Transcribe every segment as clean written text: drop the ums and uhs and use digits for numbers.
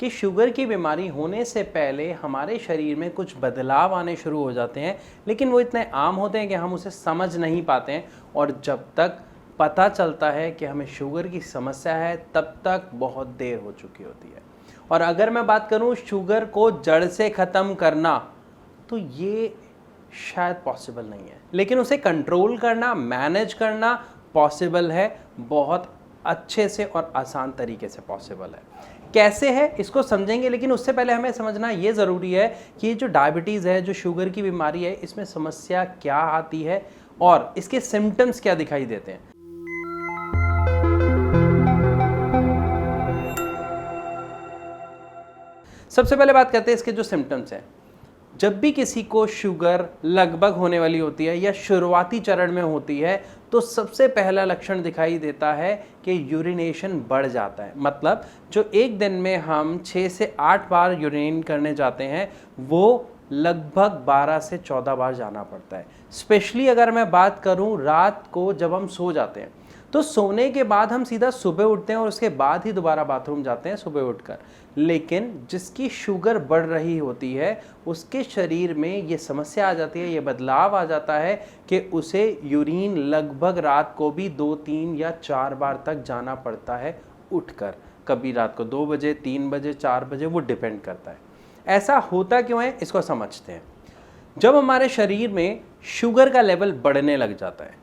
कि शुगर की बीमारी होने से पहले हमारे शरीर में कुछ बदलाव आने शुरू हो जाते हैं, लेकिन वो इतने आम होते हैं कि हम उसे समझ नहीं पाते हैं। और जब तक पता चलता है कि हमें शुगर की समस्या है, तब तक बहुत देर हो चुकी होती है। और अगर मैं बात करूं शुगर को जड़ से ख़त्म करना, तो ये शायद पॉसिबल नहीं है, लेकिन उसे कंट्रोल करना, मैनेज करना पॉसिबल है। बहुत अच्छे से और आसान तरीके से पॉसिबल है। कैसे है इसको समझेंगे, लेकिन उससे पहले हमें समझना ये ज़रूरी है कि ये जो डायबिटीज़ है, जो शुगर की बीमारी है, इसमें समस्या क्या आती है और इसके सिम्टम्स क्या दिखाई देते हैं। सबसे पहले बात करते हैं इसके जो सिम्टम्स हैं। जब भी किसी को शुगर लगभग होने वाली होती है या शुरुआती चरण में होती है, तो सबसे पहला लक्षण दिखाई देता है कि यूरिनेशन बढ़ जाता है। मतलब जो एक दिन में हम 6 से 8 बार यूरिन करने जाते हैं, वो लगभग 12 से 14 बार जाना पड़ता है। स्पेशली अगर मैं बात करूं रात को जब हम सो जाते हैं, तो सोने के बाद हम सीधा सुबह उठते हैं और उसके बाद ही दोबारा बाथरूम जाते हैं सुबह उठकर। लेकिन जिसकी शुगर बढ़ रही होती है, उसके शरीर में ये समस्या आ जाती है, ये बदलाव आ जाता है कि उसे यूरिन लगभग रात को भी 2, 3 या 4 बार तक जाना पड़ता है उठकर। कभी रात को 2 बजे, 3 बजे, 4 बजे, वो डिपेंड करता है। ऐसा होता क्यों है, इसको समझते हैं। जब हमारे शरीर में शुगर का लेवल बढ़ने लग जाता है,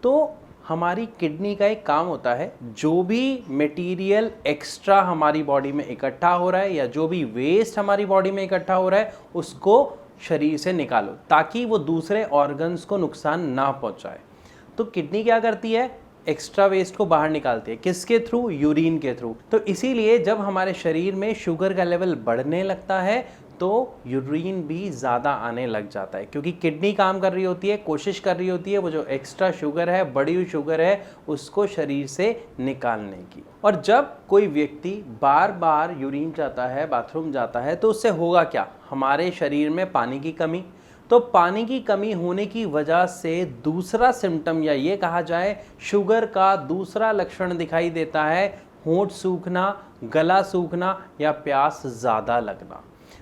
तो हमारी किडनी का एक काम होता है, जो भी मटेरियल एक्स्ट्रा हमारी बॉडी में इकट्ठा हो रहा है या जो भी वेस्ट हमारी बॉडी में इकट्ठा हो रहा है, उसको शरीर से निकालो ताकि वो दूसरे ऑर्गन्स को नुकसान ना पहुंचाए। तो किडनी क्या करती है, एक्स्ट्रा वेस्ट को बाहर निकालती है। किसके थ्रू? यूरिन के थ्रू। तो इसीलिए जब हमारे शरीर में शुगर का लेवल बढ़ने लगता है, तो यूरिन भी ज़्यादा आने लग जाता है, क्योंकि किडनी काम कर रही होती है, कोशिश कर रही होती है वो जो एक्स्ट्रा शुगर है, बढ़ी हुई शुगर है, उसको शरीर से निकालने की। और जब कोई व्यक्ति बार बार यूरिन जाता है, बाथरूम जाता है, तो उससे होगा क्या, हमारे शरीर में पानी की कमी। तो पानी की कमी होने की वजह से दूसरा सिम्टम, या ये कहा जाए शुगर का दूसरा लक्षण दिखाई देता है, होंठ सूखना, गला सूखना या प्यास ज़्यादा लगना।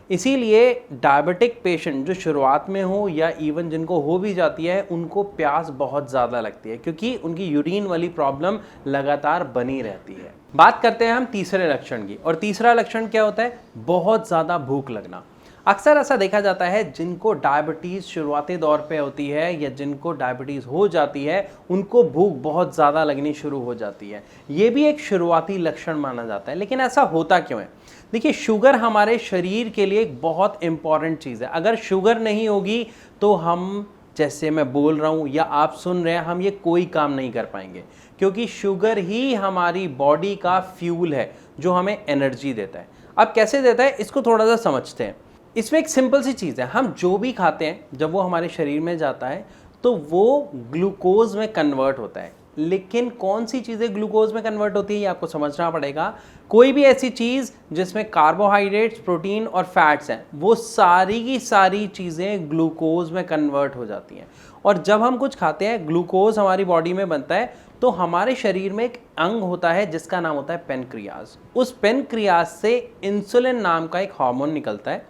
इसीलिए डायबिटिक पेशेंट जो शुरुआत में हो या इवन जिनको हो भी जाती है, उनको प्यास बहुत ज़्यादा लगती है, क्योंकि उनकी यूरिन वाली प्रॉब्लम लगातार बनी रहती है। बात करते हैं हम तीसरे लक्षण की, और तीसरा लक्षण क्या होता है, बहुत ज़्यादा भूख लगना। अक्सर ऐसा देखा जाता है जिनको डायबिटीज़ शुरुआती दौर पे होती है या जिनको डायबिटीज़ हो जाती है, उनको भूख बहुत ज़्यादा लगनी शुरू हो जाती है। ये भी एक शुरुआती लक्षण माना जाता है। लेकिन ऐसा होता क्यों है? देखिए, शुगर हमारे शरीर के लिए एक बहुत इंपॉर्टेंट चीज़ है। अगर शुगर नहीं होगी तो हम, जैसे मैं बोल रहा हूँ या आप सुन रहे हैं, हम ये कोई काम नहीं कर पाएंगे, क्योंकि शुगर ही हमारी बॉडी का फ्यूल है जो हमें एनर्जी देता है। अब कैसे देता है, इसको थोड़ा सा समझते हैं। इसमें एक सिंपल सी चीज़ है, हम जो भी खाते हैं जब वो हमारे शरीर में जाता है तो वो ग्लूकोज में कन्वर्ट होता है। लेकिन कौन सी चीज़ें ग्लूकोज में कन्वर्ट होती है, ये आपको समझना पड़ेगा। कोई भी ऐसी चीज़ जिसमें कार्बोहाइड्रेट्स, प्रोटीन और फैट्स हैं, वो सारी की सारी चीज़ें ग्लूकोज में कन्वर्ट हो जाती हैं। और जब हम कुछ खाते हैं, ग्लूकोज हमारी बॉडी में बनता है, तो हमारे शरीर में एक अंग होता है जिसका नाम होता है पेनक्रियाज। उस पेनक्रियाज से इंसुलिन नाम का एक हार्मोन निकलता है,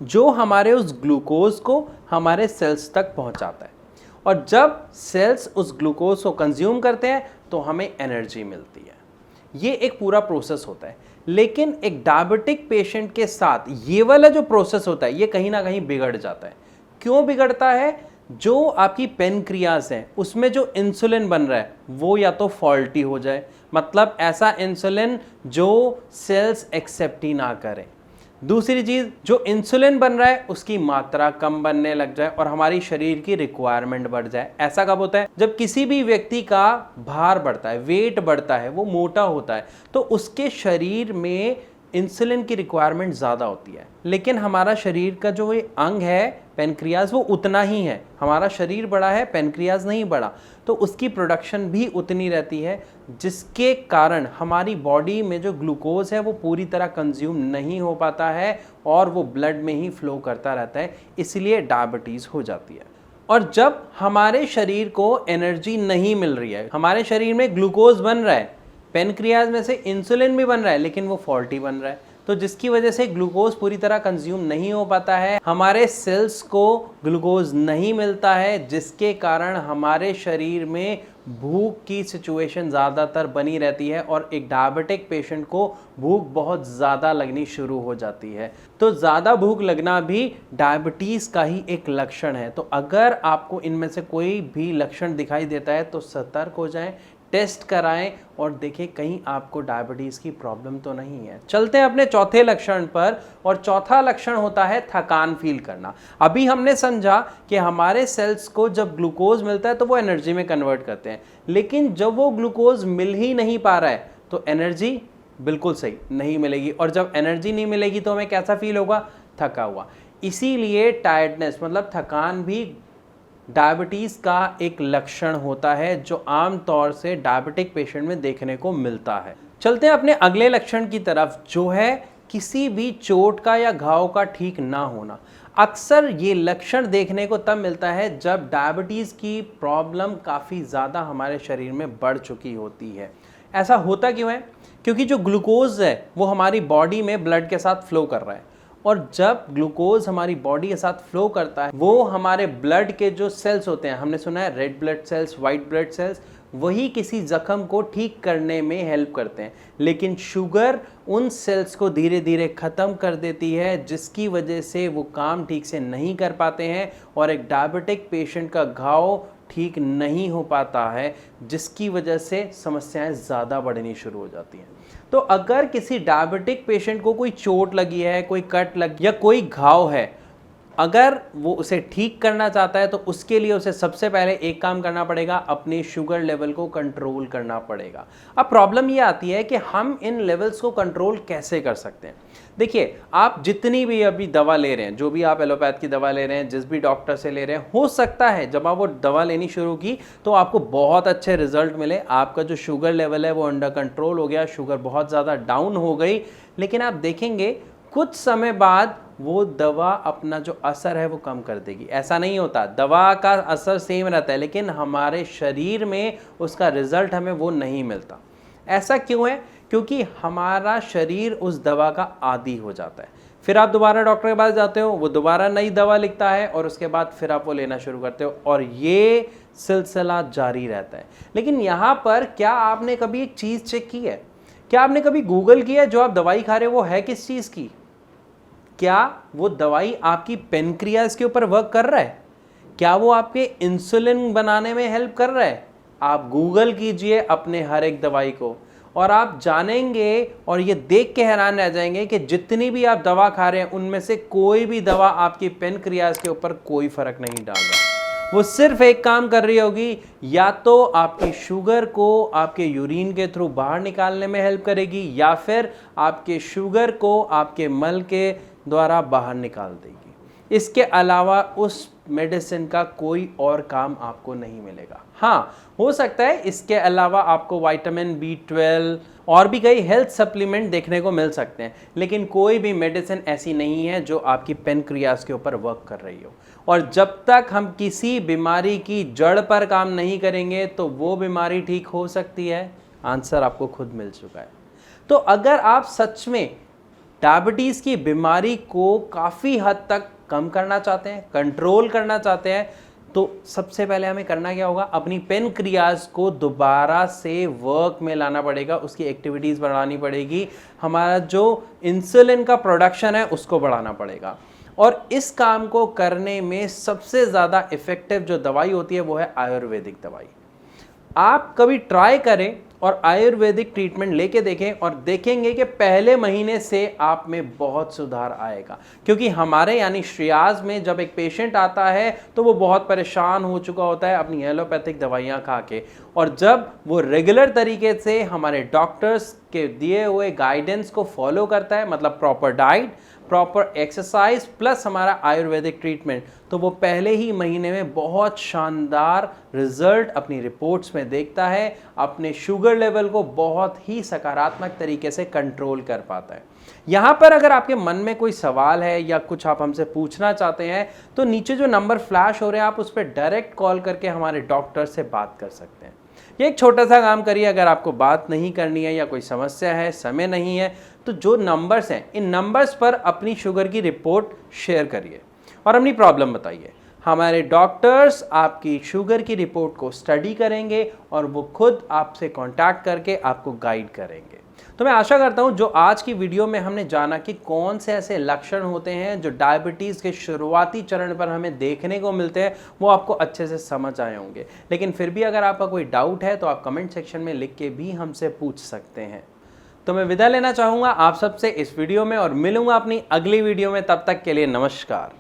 जो हमारे उस ग्लूकोज को हमारे सेल्स तक पहुंचाता है। और जब सेल्स उस ग्लूकोज को कंज्यूम करते हैं तो हमें एनर्जी मिलती है। ये एक पूरा प्रोसेस होता है। लेकिन एक डायबिटिक पेशेंट के साथ ये वाला जो प्रोसेस होता है, ये कहीं ना कहीं बिगड़ जाता है। क्यों बिगड़ता है? जो आपकी पेनक्रियाज है, उसमें जो इंसुलिन बन रहा है वो या तो फॉल्टी हो जाए, मतलब ऐसा इंसुलिन जो सेल्स एक्सेप्ट ही ना करें। दूसरी चीज़, जो इंसुलिन बन रहा है उसकी मात्रा कम बनने लग जाए और हमारी शरीर की रिक्वायरमेंट बढ़ जाए। ऐसा कब होता है? जब किसी भी व्यक्ति का भार बढ़ता है, वेट बढ़ता है, वो मोटा होता है, तो उसके शरीर में इंसुलिन की रिक्वायरमेंट ज़्यादा होती है। लेकिन हमारा शरीर का जो ये अंग है पेनक्रियाज, वो उतना ही है। हमारा शरीर बड़ा है, पेनक्रियाज नहीं बड़ा, तो उसकी प्रोडक्शन भी उतनी रहती है, जिसके कारण हमारी बॉडी में जो ग्लूकोज है वो पूरी तरह कंज्यूम नहीं हो पाता है और वो ब्लड में ही फ्लो करता रहता है। इसलिए डायबिटीज़ हो जाती है। और जब हमारे शरीर को एनर्जी नहीं मिल रही है, हमारे शरीर में ग्लूकोज बन रहा है, पेनक्रियाज में से इंसुलिन भी बन रहा है, लेकिन वो फॉल्टी बन रहा है, तो जिसकी वजह से ग्लूकोज पूरी तरह कंज्यूम नहीं हो पाता है, हमारे सेल्स को ग्लूकोज नहीं मिलता है, जिसके कारण हमारे शरीर में भूख की सिचुएशन ज़्यादातर बनी रहती है और एक डायबिटिक पेशेंट को भूख बहुत ज़्यादा लगनी शुरू हो जाती है। तो ज़्यादा भूख लगना भी डायबिटीज़ का ही एक लक्षण है। तो अगर आपको इनमें से कोई भी लक्षण दिखाई देता है तो सतर्क हो जाएं, टेस्ट कराएं और देखें कहीं आपको डायबिटीज़ की प्रॉब्लम तो नहीं है। चलते हैं अपने चौथे लक्षण पर, और चौथा लक्षण होता है थकान फील करना। अभी हमने समझा कि हमारे सेल्स को जब ग्लूकोज मिलता है तो वो एनर्जी में कन्वर्ट करते हैं, लेकिन जब वो ग्लूकोज मिल ही नहीं पा रहा है तो एनर्जी बिल्कुल सही नहीं मिलेगी, और जब एनर्जी नहीं मिलेगी तो हमें कैसा फील होगा? थका हुआ। इसीलिए टायर्डनेस मतलब थकान भी डायबिटीज़ का एक लक्षण होता है जो आम तौर से डायबिटिक पेशेंट में देखने को मिलता है। चलते हैं अपने अगले लक्षण की तरफ, जो है किसी भी चोट का या घाव का ठीक ना होना। अक्सर ये लक्षण देखने को तब मिलता है जब डायबिटीज़ की प्रॉब्लम काफ़ी ज़्यादा हमारे शरीर में बढ़ चुकी होती है। ऐसा होता क्यों है? क्योंकि जो ग्लूकोज है वो हमारी बॉडी में ब्लड के साथ फ्लो कर रहा है, और जब ग्लूकोज हमारी बॉडी के साथ फ्लो करता है वो हमारे ब्लड के जो सेल्स होते हैं, हमने सुना है red blood cells, white blood cells, वही किसी जख्म को ठीक करने में हेल्प करते हैं। लेकिन शुगर उन सेल्स को धीरे धीरे ख़त्म कर देती है, जिसकी वजह से वो काम ठीक से नहीं कर पाते हैं और एक डायबिटिक पेशेंट का घाव ठीक नहीं हो पाता है, जिसकी वजह से समस्याएं ज़्यादा बढ़नी शुरू हो जाती हैं। तो अगर किसी डायबिटिक पेशेंट को कोई चोट लगी है, कोई कट लगी या कोई घाव है, अगर वो उसे ठीक करना चाहता है तो उसके लिए उसे सबसे पहले एक काम करना पड़ेगा, अपने शुगर लेवल को कंट्रोल करना पड़ेगा। अब प्रॉब्लम ये आती है कि हम इन लेवल्स को कंट्रोल कैसे कर सकते हैं। देखिए, आप जितनी भी अभी दवा ले रहे हैं, जो भी आप एलोपैथ की दवा ले रहे हैं, जिस भी डॉक्टर से ले रहे हैं, हो सकता है जब आप वो दवा लेनी शुरू की तो आपको बहुत अच्छे रिजल्ट मिले, आपका जो शुगर लेवल है वो अंडर कंट्रोल हो गया, शुगर बहुत ज़्यादा डाउन हो गई, लेकिन आप देखेंगे कुछ समय बाद वो दवा अपना जो असर है वो कम कर देगी। ऐसा नहीं होता, दवा का असर सेम रहता है, लेकिन हमारे शरीर में उसका रिजल्ट हमें वो नहीं मिलता। ऐसा क्यों है? क्योंकि हमारा शरीर उस दवा का आदी हो जाता है। फिर आप दोबारा डॉक्टर के पास जाते हो, वो दोबारा नई दवा लिखता है और उसके बाद फिर आप वो लेना शुरू करते हो, और ये सिलसिला जारी रहता है। लेकिन यहाँ पर क्या आपने कभी एक चीज़ चेक की है? क्या आपने कभी गूगल किया जो आप दवाई खा रहे हो वो है किस चीज़ की? क्या वो दवाई आपकी पेनक्रियाज के ऊपर वर्क कर रहा है? क्या वो आपके इंसुलिन बनाने में हेल्प कर रहा है? आप गूगल कीजिए अपने हर एक दवाई को और आप जानेंगे और ये देख के हैरान रह जाएंगे कि जितनी भी आप दवा खा रहे हैं उनमें से कोई भी दवा आपकी पेनक्रियाज के ऊपर कोई फर्क नहीं डाल रहा। वो सिर्फ एक काम कर रही होगी, या तो आपकी शुगर को आपके यूरिन के थ्रू बाहर निकालने में हेल्प करेगी, या फिर आपके शुगर को आपके मल के द्वारा बाहर निकाल देगी। इसके अलावा उस मेडिसिन का कोई और काम आपको नहीं मिलेगा। हाँ, हो सकता है इसके अलावा आपको विटामिन B12 और भी कई हेल्थ सप्लीमेंट देखने को मिल सकते हैं, लेकिन कोई भी मेडिसिन ऐसी नहीं है जो आपकी पेनक्रियाज के ऊपर वर्क कर रही हो। और जब तक हम किसी बीमारी की जड़ पर काम नहीं करेंगे तो वो बीमारी ठीक हो सकती है? आंसर आपको खुद मिल चुका है। तो अगर आप सच में डायबिटीज़ की बीमारी को काफ़ी हद तक कम करना चाहते हैं, कंट्रोल करना चाहते हैं, तो सबसे पहले हमें करना क्या होगा? अपनी पेनक्रियाज को दोबारा से वर्क में लाना पड़ेगा, उसकी एक्टिविटीज़ बढ़ानी पड़ेगी, हमारा जो इंसुलिन का प्रोडक्शन है उसको बढ़ाना पड़ेगा। और इस काम को करने में सबसे ज़्यादा इफ़ेक्टिव जो दवाई होती है वो है आयुर्वेदिक दवाई। आप कभी ट्राई करें और आयुर्वेदिक ट्रीटमेंट लेके देखें और देखेंगे कि पहले महीने से आप में बहुत सुधार आएगा। क्योंकि हमारे यानी श्रेयाज में जब एक पेशेंट आता है तो वो बहुत परेशान हो चुका होता है अपनी एलोपैथिक दवाइयाँ खा के, और जब वो रेगुलर तरीके से हमारे डॉक्टर्स के दिए हुए गाइडेंस को फॉलो करता है, मतलब proper diet, proper exercise plus हमारा आयुर्वेदिक ट्रीटमेंट, तो वो पहले ही महीने में बहुत शानदार रिजल्ट अपनी रिपोर्ट्स में देखता है, अपने शुगर लेवल को बहुत ही सकारात्मक तरीके से कंट्रोल कर पाता है। यहाँ पर अगर आपके मन में कोई सवाल है या कुछ आप हमसे पूछना चाहते हैं तो नीचे जो नंबर फ्लैश हो रहे हैं आप उस पर डायरेक्ट कॉल करके हमारे डॉक्टर से बात कर सकते हैं। ये एक छोटा सा काम करिए, अगर आपको बात नहीं करनी है या कोई समस्या है, समय नहीं है, तो जो नंबर्स हैं, इन नंबर्स पर अपनी शुगर की रिपोर्ट शेयर करिए और अपनी प्रॉब्लम बताइए। हमारे डॉक्टर्स आपकी शुगर की रिपोर्ट को स्टडी करेंगे और वो खुद आपसे कांटेक्ट करके आपको गाइड करेंगे। तो मैं आशा करता हूं जो आज की वीडियो में हमने जाना कि कौन से ऐसे लक्षण होते हैं जो डायबिटीज़ के शुरुआती चरण पर हमें देखने को मिलते हैं, वो आपको अच्छे से समझ आए होंगे। लेकिन फिर भी अगर आपका कोई डाउट है तो आप कमेंट सेक्शन में लिख के भी हमसे पूछ सकते हैं। तो मैं विदा लेना चाहूँगा आप सबसे इस वीडियो में और मिलूंगा अपनी अगली वीडियो में। तब तक के लिए नमस्कार।